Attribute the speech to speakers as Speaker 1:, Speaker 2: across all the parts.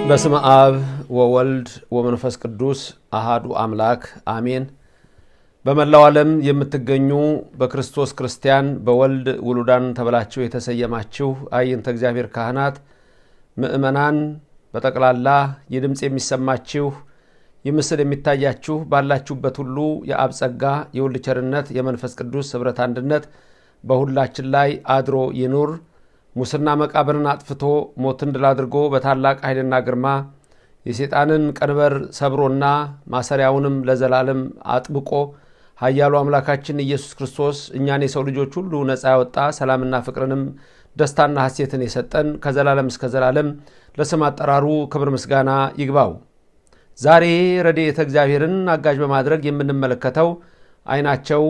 Speaker 1: በስመ አብ ወወልድ ወመንፈስ ቅዱስ አሃዱ አምላክ አሜን። በመላው ዓለም የምትገኙ በክርስቶስ ክርስቲያን በወልድ ውሉዳን ተብላችሁ የተሰየማችሁ አይንተ እግዚአብሔር ካህናት ምእመናን በጠቅላላ የድምጽ የሚሰማችሁ የምስል የሚታያችሁ ባላችሁበት ሁሉ የአብ ጸጋ የወልድ ቸርነት የመንፈስ ቅዱስ ኅብረት አንድነት በሁላችን ላይ አድሮ ይኑር። ሙስና መቃብርን አጥፍቶ ሞትን ድል አድርጎ በታላቅ ኃይልና ግርማ የሰይጣንን ቀንበር ሰብሮና ማሰሪያውንም ለዘላለም አጥብቆ ኃያሉ አምላካችን ኢየሱስ ክርስቶስ እኛን የሰው ልጆች ሁሉ ነፃ ያወጣ ሰላምና ፍቅርንም ደስታና ሐሴትን የሰጠን ከዘላለም እስከ ዘላለም ለስም አጠራሩ ክብር ምስጋና ይግባው። ዛሬ ረድኤተ እግዚአብሔርን አጋዥ በማድረግ የምንመለከተው አይናቸው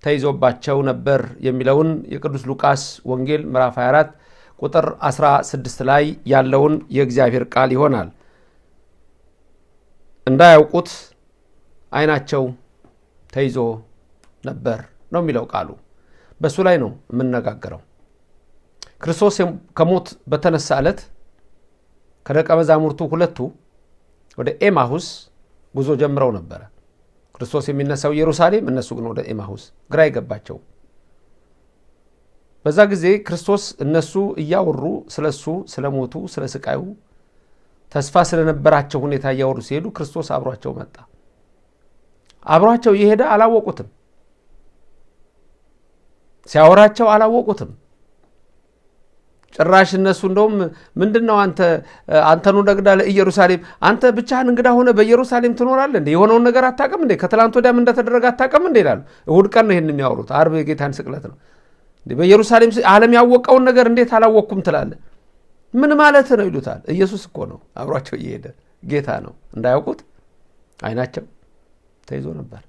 Speaker 1: ተይዞባቸው ነበር የሚለውን የቅዱስ ሉቃስ ወንጌል ምዕራፍ 24 ቁጥር 16 ላይ ያለውን የእግዚአብሔር ቃል ይሆናል። እንዳያውቁት አይናቸው ተይዞ ነበር ነው የሚለው ቃሉ። በሱ ላይ ነው የምንነጋገረው። ክርስቶስ ከሞት በተነሳ ዕለት ከደቀ መዛሙርቱ ሁለቱ ወደ ኤማሁስ ጉዞ ጀምረው ነበር። ክርስቶስ የሚነሳው ኢየሩሳሌም፣ እነሱ ግን ወደ ኤማሁስ ግራ ይገባቸው። በዛ ጊዜ ክርስቶስ እነሱ እያወሩ ስለሱ ስለሞቱ ስለ ስቃዩ ተስፋ ስለነበራቸው ሁኔታ እያወሩ ሲሄዱ ክርስቶስ አብሯቸው መጣ። አብሯቸው እየሄደ አላወቁትም። ሲያወራቸው አላወቁትም። ጭራሽ እነሱ እንደውም ምንድነው አንተኑ ደግዳ ለኢየሩሳሌም አንተ ብቻህን እንግዳ ሆነ በኢየሩሳሌም ትኖራለህ እንዴ? የሆነውን ነገር አታውቅም እንዴ? ከትላንት ወዲያም እንደተደረገ አታውቅም እንዴ ይላሉ። እሁድ ቀን ነው ይሄን የሚያወሩት። ዓርብ የጌታን ስቅለት ነው እንዴ? በኢየሩሳሌም ዓለም ያወቀውን ነገር እንዴት አላወቅኩም ትላለህ? ምን ማለት ነው ይሉታል። ኢየሱስ እኮ ነው አብሯቸው እየሄደ ጌታ ነው። እንዳያውቁት አይናቸው ተይዞ ነበር።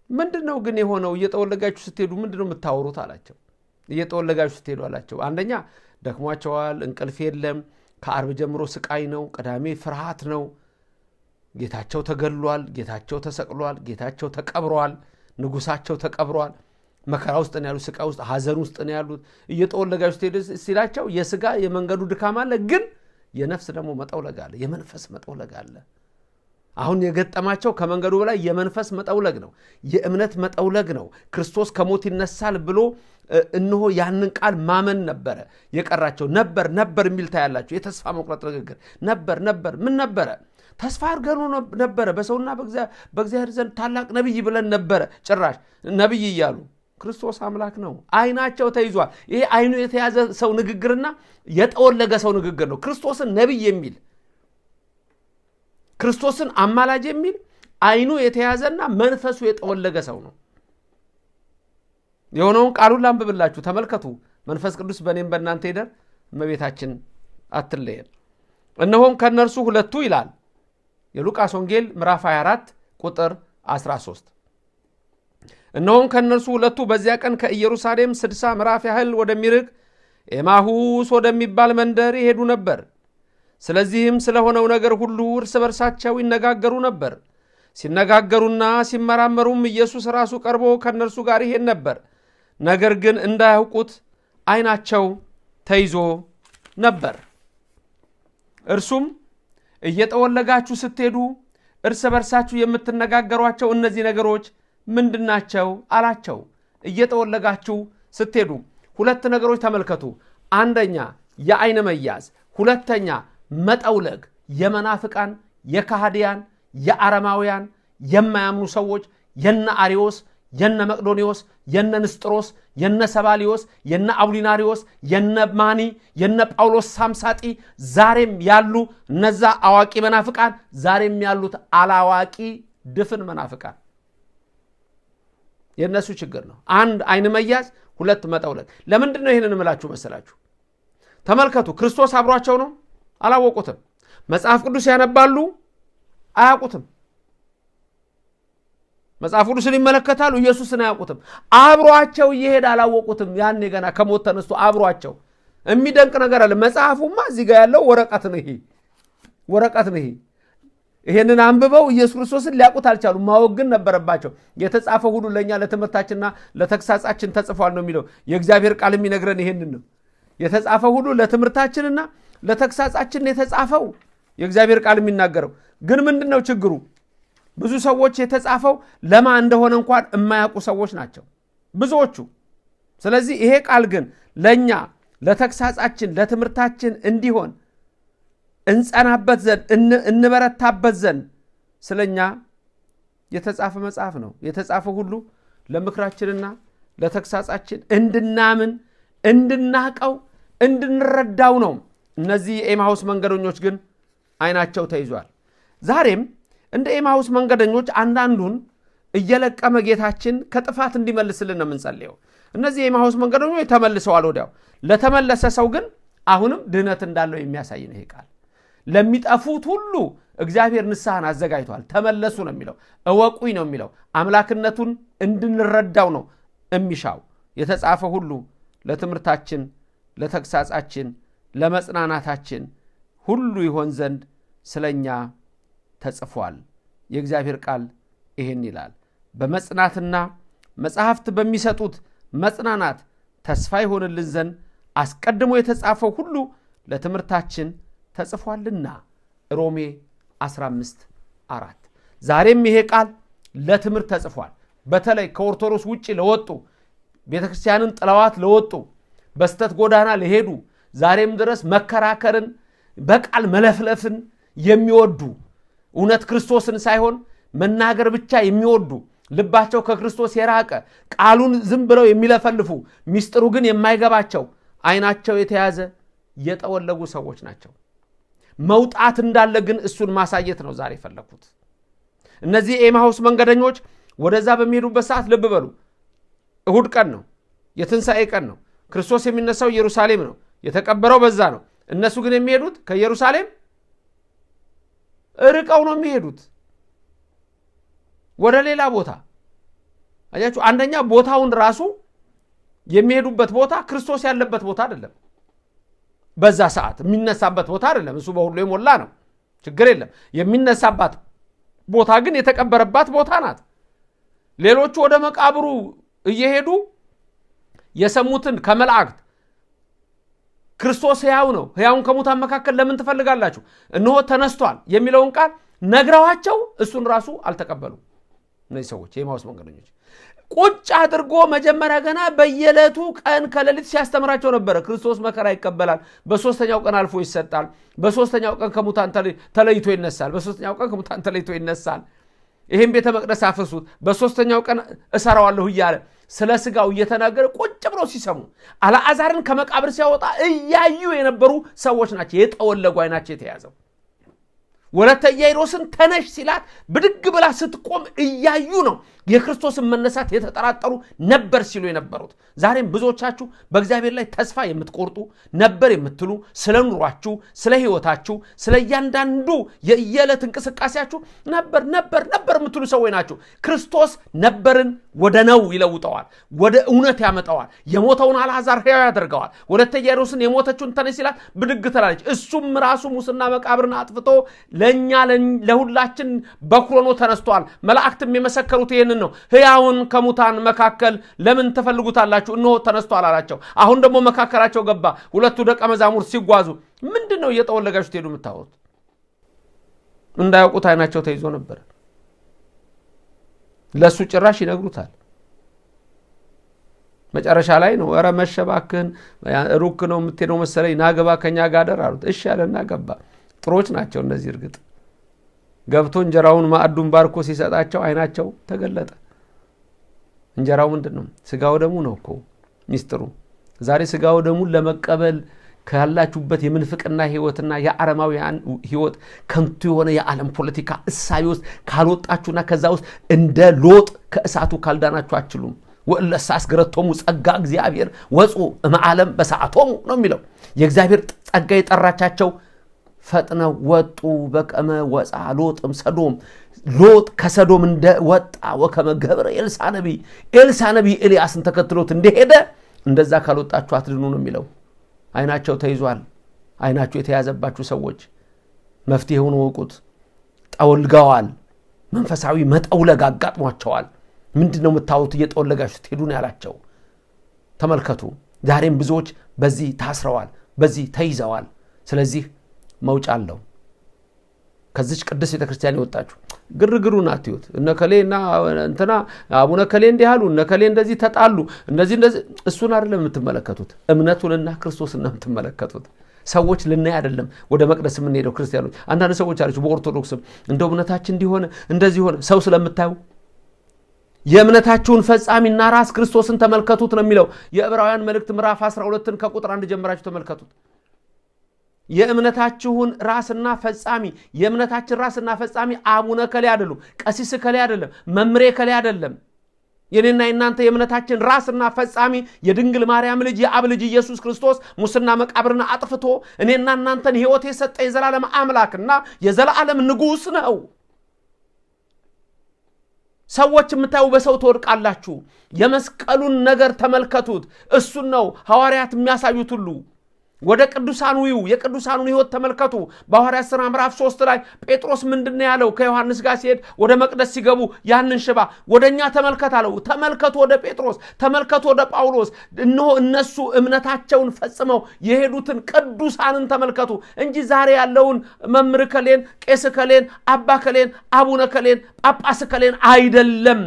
Speaker 1: ምንድነው ግን የሆነው? እየተወለጋችሁ ስትሄዱ ምንድነው የምታወሩት አላቸው። እየተወለጋችሁ ስትሄዱ አላቸው። አንደኛ ደክሟቸዋል፣ እንቅልፍ የለም፣ ከዓርብ ጀምሮ ስቃይ ነው፣ ቅዳሜ ፍርሃት ነው። ጌታቸው ተገሏል፣ ጌታቸው ተሰቅሏል፣ ጌታቸው ተቀብሯል፣ ንጉሳቸው ተቀብሯል። መከራ ውስጥ ነው ያሉት፣ ስቃይ ውስጥ ሐዘን ውስጥ ነው ያሉት። እየተወለጋችሁ ስትሄዱ ሲላቸው የሥጋ የመንገዱ ድካም አለ፣ ግን የነፍስ ደግሞ መጠውለግ አለ፣ የመንፈስ መጠውለግ አለ። አሁን የገጠማቸው ከመንገዱ በላይ የመንፈስ መጠውለግ ነው፣ የእምነት መጠውለግ ነው። ክርስቶስ ከሞት ይነሳል ብሎ እነሆ ያንን ቃል ማመን ነበረ የቀራቸው። ነበር የሚል ታያላችሁ። የተስፋ መቁረጥ ንግግር ነበር። ምን ነበረ? ተስፋ አድርገን ነበረ በሰውና በእግዚአብሔር ዘንድ ታላቅ ነብይ ብለን ነበረ። ጭራሽ ነብይ እያሉ ክርስቶስ አምላክ ነው። አይናቸው ተይዟል። ይሄ አይኑ የተያዘ ሰው ንግግርና የጠወለገ ሰው ንግግር ነው። ክርስቶስን ነብይ የሚል ክርስቶስን አማላጅ የሚል አይኑ የተያዘና መንፈሱ የጠወለገ ሰው ነው። የሆነውን ቃሉን ላንብብላችሁ ተመልከቱ። መንፈስ ቅዱስ በእኔም በእናንተ ይደር፣ እመቤታችን አትለየን። እነሆም ከነርሱ ሁለቱ ይላል የሉቃስ ወንጌል ምዕራፍ 24 ቁጥር 13። እነሆም ከነርሱ ሁለቱ በዚያ ቀን ከኢየሩሳሌም 60 ምዕራፍ ያህል ወደሚርቅ ኤማሁስ ወደሚባል መንደር ይሄዱ ነበር። ስለዚህም ስለሆነው ነገር ሁሉ እርስ በርሳቸው ይነጋገሩ ነበር። ሲነጋገሩና ሲመራመሩም ኢየሱስ ራሱ ቀርቦ ከነርሱ ጋር ይሄድ ነበር። ነገር ግን እንዳያውቁት አይናቸው ተይዞ ነበር። እርሱም እየተወለጋችሁ ስትሄዱ እርስ በርሳችሁ የምትነጋገሯቸው እነዚህ ነገሮች ምንድናቸው አላቸው። እየተወለጋችሁ ስትሄዱ ሁለት ነገሮች ተመልከቱ። አንደኛ የአይን መያዝ፣ ሁለተኛ መጠውለግ። የመናፍቃን የካህዲያን የአረማውያን የማያምኑ ሰዎች የነ አሪዮስ የነ መቅዶኒዮስ የነ ንስጥሮስ የነ ሰባሊዮስ የነ አውሊናሪዮስ የነ ማኒ የነ ጳውሎስ ሳምሳጢ ዛሬም ያሉ እነዛ አዋቂ መናፍቃን፣ ዛሬም ያሉት አላዋቂ ድፍን መናፍቃን የነሱ ችግር ነው። አንድ አይን መያዝ፣ ሁለት መጠውለግ። ለምንድን ነው ይሄንን እምላችሁ መሰላችሁ? ተመልከቱ። ክርስቶስ አብሯቸው ነው፣ አላወቁትም። መጽሐፍ ቅዱስ ያነባሉ፣ አያውቁትም። መጽሐፍ ቅዱስን ይመለከታሉ፣ ኢየሱስን አያውቁትም። አብሯቸው እየሄደ አላወቁትም። ያኔ ገና ከሞት ተነስቶ አብሯቸው። የሚደንቅ ነገር አለ። መጽሐፉማ እዚህ ጋር ያለው ወረቀት ነው። ይሄ ይሄንን አንብበው ኢየሱስ ክርስቶስን ሊያውቁት አልቻሉም። ማወቅ ግን ነበረባቸው። የተጻፈው ሁሉ ለኛ ለትምህርታችንና ለተግሳጻችን ተጽፏል ነው የሚለው። የእግዚአብሔር ቃል የሚነግረን ይሄንን ነው። የተጻፈው ሁሉ ለትምህርታችንና ለተግሳጻችን የተጻፈው የእግዚአብሔር ቃል የሚናገረው። ግን ምንድነው ችግሩ? ብዙ ሰዎች የተጻፈው ለማን እንደሆነ እንኳን የማያውቁ ሰዎች ናቸው ብዙዎቹ። ስለዚህ ይሄ ቃል ግን ለኛ ለተግሳጻችን ለትምህርታችን እንዲሆን እንጸናበት ዘንድ እንበረታበት ዘንድ ስለኛ የተጻፈ መጽሐፍ ነው። የተጻፈው ሁሉ ለምክራችንና ለተግሳጻችን እንድናምን እንድናቀው እንድንረዳው ነው። እነዚህ የኤማሁስ መንገደኞች ግን አይናቸው ተይዟል። ዛሬም እንደ ኤማሁስ መንገደኞች አንዳንዱን እየለቀመ ጌታችን ከጥፋት እንዲመልስልን ነው የምንጸልየው። እነዚህ የኤማሁስ መንገደኞች ተመልሰዋል ወዲያው። ለተመለሰ ሰው ግን አሁንም ድህነት እንዳለው የሚያሳይ ነው ይሄ ቃል። ለሚጠፉት ሁሉ እግዚአብሔር ንስሐን አዘጋጅቷል። ተመለሱ ነው የሚለው፣ እወቁኝ ነው የሚለው። አምላክነቱን እንድንረዳው ነው የሚሻው። የተጻፈ ሁሉ ለትምህርታችን፣ ለተግሳጻችን፣ ለመጽናናታችን ሁሉ ይሆን ዘንድ ስለኛ ተጽፏል። የእግዚአብሔር ቃል ይሄን ይላል። በመጽናትና መጽሐፍት በሚሰጡት መጽናናት ተስፋ ይሆንልን ዘንድ አስቀድሞ የተጻፈው ሁሉ ለትምህርታችን ተጽፏልና ሮሜ 15:4። ዛሬም ይሄ ቃል ለትምህርት ተጽፏል። በተለይ ከኦርቶዶክስ ውጪ ለወጡ ቤተክርስቲያንን ጥለዋት ለወጡ በስተት ጎዳና ለሄዱ ዛሬም ድረስ መከራከርን በቃል መለፍለፍን የሚወዱ እውነት ክርስቶስን ሳይሆን መናገር ብቻ የሚወዱ ልባቸው ከክርስቶስ የራቀ ቃሉን ዝም ብለው የሚለፈልፉ ሚስጥሩ ግን የማይገባቸው አይናቸው የተያዘ የጠወለጉ ሰዎች ናቸው። መውጣት እንዳለ ግን እሱን ማሳየት ነው ዛሬ ፈለኩት። እነዚህ ኤማሁስ መንገደኞች ወደዛ በሚሄዱበት ሰዓት ልብ በሉ፣ እሁድ ቀን ነው፣ የትንሣኤ ቀን ነው። ክርስቶስ የሚነሳው ኢየሩሳሌም ነው፣ የተቀበረው በዛ ነው። እነሱ ግን የሚሄዱት ከኢየሩሳሌም ርቀው ነው የሚሄዱት ወደ ሌላ ቦታ። አያችሁ፣ አንደኛ ቦታውን ራሱ የሚሄዱበት ቦታ ክርስቶስ ያለበት ቦታ አይደለም። በዛ ሰዓት የሚነሳበት ቦታ አይደለም። እሱ በሁሉ የሞላ ነው፣ ችግር የለም። የሚነሳበት ቦታ ግን የተቀበረባት ቦታ ናት። ሌሎቹ ወደ መቃብሩ እየሄዱ የሰሙትን ከመላእክት ክርስቶስ ሕያው ነው፣ ሕያውን ከሙታን መካከል ለምን ትፈልጋላችሁ? እነሆ ተነስቷል የሚለውን ቃል ነግረዋቸው እሱን ራሱ አልተቀበሉ። እነዚህ ሰዎች የኤማሁስ መንገደኞች ቁጭ አድርጎ መጀመሪያ ገና በየዕለቱ ቀን ከሌሊት ሲያስተምራቸው ነበር። ክርስቶስ መከራ ይቀበላል፣ በሶስተኛው ቀን አልፎ ይሰጣል፣ በሶስተኛው ቀን ከሙታን ተለይቶ ይነሳል፣ በሶስተኛው ቀን ከሙታን ተለይቶ ይነሳል፣ ይሄን ቤተ መቅደስ አፍርሱት፣ በሶስተኛው ቀን እሰራዋለሁ እያለ ስለ ስጋው እየተናገረ ቁጭ ብለው ሲሰሙ አልዓዛርን ከመቃብር ሲያወጣ እያዩ የነበሩ ሰዎች ናቸው። የጠወለጉ አይናቸው የተያዘው። ወለተ ኢያኢሮስን ተነሽ ሲላት ብድግ ብላ ስትቆም እያዩ ነው የክርስቶስን መነሳት የተጠራጠሩ ነበር ሲሉ የነበሩት። ዛሬም ብዙዎቻችሁ በእግዚአብሔር ላይ ተስፋ የምትቆርጡ ነበር የምትሉ ስለ ኑሯችሁ፣ ስለ ህይወታችሁ፣ ስለ እያንዳንዱ የየዕለት እንቅስቃሴያችሁ ነበር የምትሉ ሰዎች ናችሁ። ክርስቶስ ነበርን ወደ ነው ይለውጠዋል፣ ወደ እውነት ያመጣዋል። የሞተውን አልዓዛር ሕያው ያደርገዋል። ወለተ ኢያኢሮስን የሞተችውን ተነሽ ሲላት ብድግ ትላለች። እሱም ራሱ ሙስና መቃብርን አጥፍቶ ለኛ ለሁላችን በኩር ሆኖ ተነስቷል። መላእክትም የመሰከሩት ይሄንን ነው። ሕያውን ከሙታን መካከል ለምን ተፈልጉታላችሁ? እነሆ ተነስቷል አላቸው። አሁን ደግሞ መካከላቸው ገባ። ሁለቱ ደቀ መዛሙርት ሲጓዙ ምንድነው እየጠወለጋችሁ ትሄዱ የምታወሩት? እንዳያውቁት አይናቸው ተይዞ ነበር። ለሱ ጭራሽ ይነግሩታል። መጨረሻ ላይ ነው ኧረ መሸባክን ሩክ ነው የምትሄደው መሰለኝ ናገባ ከኛ ጋር አደር አሉት። እሺ ያለና ገባ። ጥሮች ናቸው እነዚህ። እርግጥ ገብቶ እንጀራውን ማዕዱን ባርኮ ሲሰጣቸው አይናቸው ተገለጠ። እንጀራው ምንድነው? ስጋው ደሙ ነው እኮ ሚስጥሩ። ዛሬ ስጋው ደሙን ለመቀበል ካላችሁበት የምንፍቅና ህይወትና የአረማውያን ህይወት ከንቱ የሆነ የዓለም ፖለቲካ እሳቤ ውስጥ ካልወጣችሁና ከዛ ውስጥ እንደ ሎጥ ከእሳቱ ካልዳናችሁ አትችሉም። ወለሳስ ገረቶሙ ጸጋ እግዚአብሔር ወጹ እምዓለም በሰዓቶሙ ነው የሚለው። የእግዚአብሔር ጸጋ የጠራቻቸው ፈጥነው ወጡ። በቀመ ወፃ ሎጥም ሰዶም፣ ሎጥ ከሰዶም እንደወጣ ወከመ ገብረ ኤልሳ ነቢይ ኤልያስን ተከትሎት እንደሄደ እንደዛ ካልወጣችሁ አትድኑ ነው የሚለው። አይናቸው ተይዟል። አይናቸው የተያዘባችሁ ሰዎች መፍትሄውን ወቁት። ጠወልገዋል። መንፈሳዊ መጠውለግ አጋጥሟቸዋል። ምንድነው የምታወሩት? እየጠወለጋችሁ ትሄዱ ነው ያላቸው። ተመልከቱ። ዛሬም ብዙዎች በዚህ ታስረዋል፣ በዚህ ተይዘዋል። ስለዚህ መውጫ አለው። ከዚች ቅድስት ቤተክርስቲያን ይወጣችሁ ግርግሩን አትዩት። እነከሌና እንትና አቡነ ከሌ እንዲህ አሉ፣ እነከሌ እንደዚህ ተጣሉ፣ እንደዚህ እሱን አይደለም የምትመለከቱት፣ እምነቱንና ክርስቶስን ነው የምትመለከቱት። ሰዎች ልናይ አይደለም ወደ መቅደስ የምንሄደው ክርስቲያኖች። አንዳንድ ሰዎች አላችሁ በኦርቶዶክስም እንደው እምነታችን እንዲሆነ እንደዚህ ሆነ ሰው ስለምታዩ የእምነታችሁን ፈጻሚና ራስ ክርስቶስን ተመልከቱት ነው የሚለው የዕብራውያን መልእክት ምዕራፍ 12ን ከቁጥር 1 ጀምራችሁ ተመልከቱት። የእምነታችሁን ራስና ፈጻሚ የእምነታችን ራስና ፈጻሚ አቡነ ከሌ አይደሉም፣ ቀሲስ ከሌ አይደለም፣ መምሬ ከሌ አይደለም። የኔና የናንተ የእምነታችን ራስና ፈጻሚ የድንግል ማርያም ልጅ የአብ ልጅ ኢየሱስ ክርስቶስ ሙስና መቃብርን አጥፍቶ እኔና እናንተን ሕይወት የሰጠ የዘላለም አምላክና የዘላለም ንጉሥ ነው። ሰዎች የምታዩ በሰው ተወድቃላችሁ። የመስቀሉን ነገር ተመልከቱት። እሱን ነው ሐዋርያት የሚያሳዩት ሁሉ። ወደ ቅዱሳኑ የቅዱሳኑን ሕይወት ተመልከቱ። በሐዋርያት ሥራ ምዕራፍ 3 ላይ ጴጥሮስ ምንድነው ያለው? ከዮሐንስ ጋር ሲሄድ ወደ መቅደስ ሲገቡ ያንን ሽባ ወደኛ ተመልከት አለው። ተመልከቱ ወደ ጴጥሮስ፣ ተመልከቱ ወደ ጳውሎስ። እነሆ እነሱ እምነታቸውን ፈጽመው የሄዱትን ቅዱሳንን ተመልከቱ እንጂ ዛሬ ያለውን መምህር ከሌን፣ ቄስ ከሌን፣ አባ ከሌን፣ አቡነ ከሌን፣ ጳጳስ ከሌን አይደለም።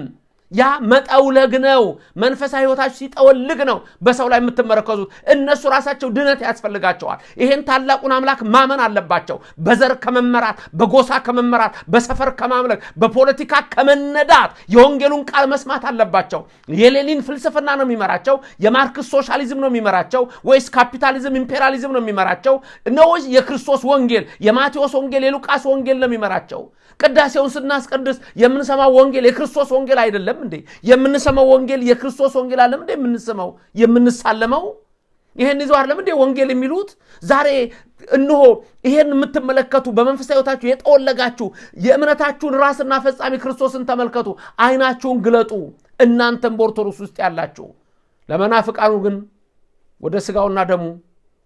Speaker 1: ያ መጠውለግ ነው። መንፈሳዊ ሕይወታችሁ ሲጠወልግ ነው በሰው ላይ የምትመረከዙት። እነሱ ራሳቸው ድነት ያስፈልጋቸዋል። ይሄን ታላቁን አምላክ ማመን አለባቸው። በዘር ከመመራት፣ በጎሳ ከመመራት፣ በሰፈር ከማምለክ፣ በፖለቲካ ከመነዳት የወንጌሉን ቃል መስማት አለባቸው። የሌኒን ፍልስፍና ነው የሚመራቸው? የማርክስ ሶሻሊዝም ነው የሚመራቸው? ወይስ ካፒታሊዝም ኢምፔሪያሊዝም ነው የሚመራቸው? ወይስ የክርስቶስ ወንጌል የማቴዎስ ወንጌል የሉቃስ ወንጌል ነው የሚመራቸው? ቅዳሴውን ስናስቀድስ የምንሰማው ወንጌል የክርስቶስ ወንጌል አይደለም እንዴ? የምንሰማው ወንጌል የክርስቶስ ወንጌል አይደለም እንዴ? የምንሳለመው ይሄን ይዘው አይደለም እንዴ ወንጌል የሚሉት? ዛሬ እነሆ ይሄን የምትመለከቱ በመንፈሳዊ ሕይወታችሁ የጠወለጋችሁ የእምነታችሁን ራስና ፈጻሚ ክርስቶስን ተመልከቱ። አይናችሁን ግለጡ። እናንተም በኦርቶዶክስ ውስጥ ያላችሁ። ለመናፍቃኑ ግን ወደ ስጋውና ደሙ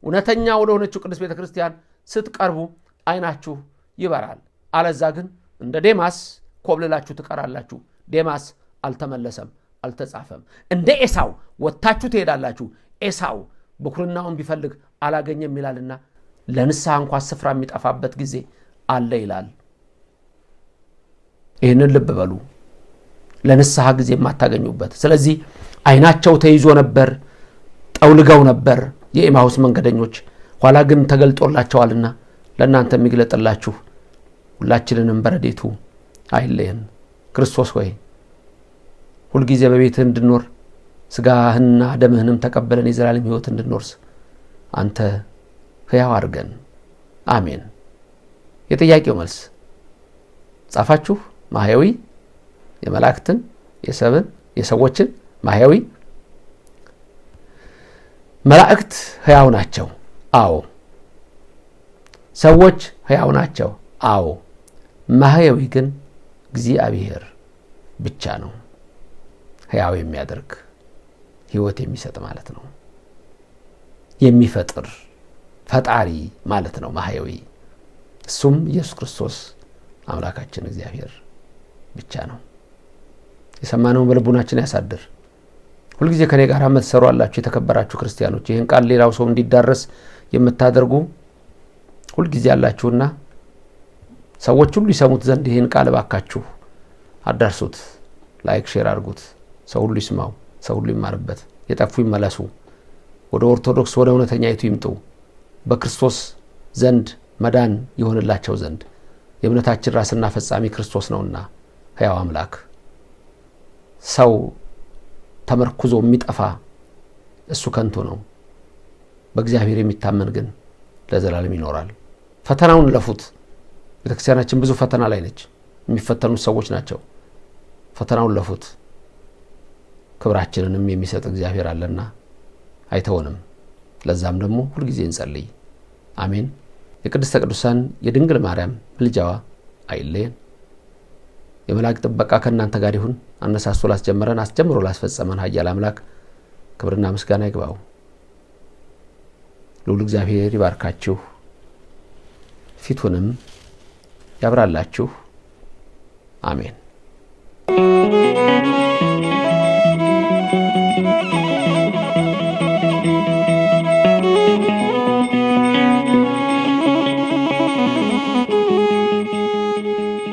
Speaker 1: እውነተኛ ወደ ሆነችው ቅድስት ቤተክርስቲያን ስትቀርቡ አይናችሁ ይበራል። አለዛ ግን እንደ ዴማስ ኮብልላችሁ ትቀራላችሁ። ዴማስ አልተመለሰም፣ አልተጻፈም። እንደ ኤሳው ወጣችሁ ትሄዳላችሁ። ኤሳው በኩርናውን ቢፈልግ አላገኘም ይላልና ለንስሐ እንኳን ስፍራ የሚጠፋበት ጊዜ አለ ይላል። ይህንን ልብ በሉ። ለንስሐ ጊዜ የማታገኙበት። ስለዚህ አይናቸው ተይዞ ነበር፣ ጠውልገው ነበር የኤማሁስ መንገደኞች። ኋላ ግን ተገልጦላቸዋልና ለእናንተ የሚግለጥላችሁ ሁላችንንም በረዴቱ አይለየን። ክርስቶስ ሆይ ሁልጊዜ በቤትህ እንድንኖር ስጋህንና ደምህንም ተቀበለን የዘላለም ሕይወት እንድንወርስ አንተ ሕያው አድርገን። አሜን። የጥያቄው መልስ ጻፋችሁ? ማህያዊ የመላእክትን የሰብን የሰዎችን ማህያዊ መላእክት ሕያው ናቸው። አዎ። ሰዎች ሕያው ናቸው። አዎ። ማህያዊ ግን እግዚአብሔር ብቻ ነው ሕያው የሚያደርግ ሕይወት የሚሰጥ ማለት ነው። የሚፈጥር ፈጣሪ ማለት ነው ማህያዊ። እሱም ኢየሱስ ክርስቶስ አምላካችን እግዚአብሔር ብቻ ነው። የሰማነውን በልቡናችን ያሳድር። ሁልጊዜ ከኔ ጋር መተሰሩ አላችሁ የተከበራችሁ ክርስቲያኖች። ይሄን ቃል ሌላው ሰው እንዲዳረስ የምታደርጉ ሁልጊዜ አላችሁና ሰዎች ሁሉ ይሰሙት ዘንድ ይሄን ቃል ባካችሁ አዳርሱት። ላይክ ሼር አድርጉት። ሰው ሁሉ ይስማው፣ ሰው ሁሉ ይማርበት። የጠፉ ይመለሱ፣ ወደ ኦርቶዶክስ ወደ እውነተኛይቱ ይምጡ። በክርስቶስ ዘንድ መዳን ይሆንላቸው ዘንድ የእምነታችን ራስና ፈጻሚ ክርስቶስ ነውና ሕያው አምላክ። ሰው ተመርኩዞ የሚጠፋ እሱ ከንቱ ነው። በእግዚአብሔር የሚታመን ግን ለዘላለም ይኖራል። ፈተናውን ለፉት። ቤተክርስቲያናችን ብዙ ፈተና ላይ ነች። የሚፈተኑት ሰዎች ናቸው። ፈተናውን ለፉት። ክብራችንንም የሚሰጥ እግዚአብሔር አለና አይተውንም። ለዛም ደግሞ ሁሉ ጊዜ እንጸልይ። አሜን። የቅድስተ ቅዱሳን የድንግል ማርያም ምልጃዋ አይለየን። የመላእክት ጥበቃ ከእናንተ ጋር ይሁን። አነሳስቶ ላስጀመረን አስጀምሮ ላስፈጸመን ኃያል አምላክ ክብርና ምስጋና ይግባው። ልዑል እግዚአብሔር ይባርካችሁ፣ ፊቱንም ያብራላችሁ። አሜን።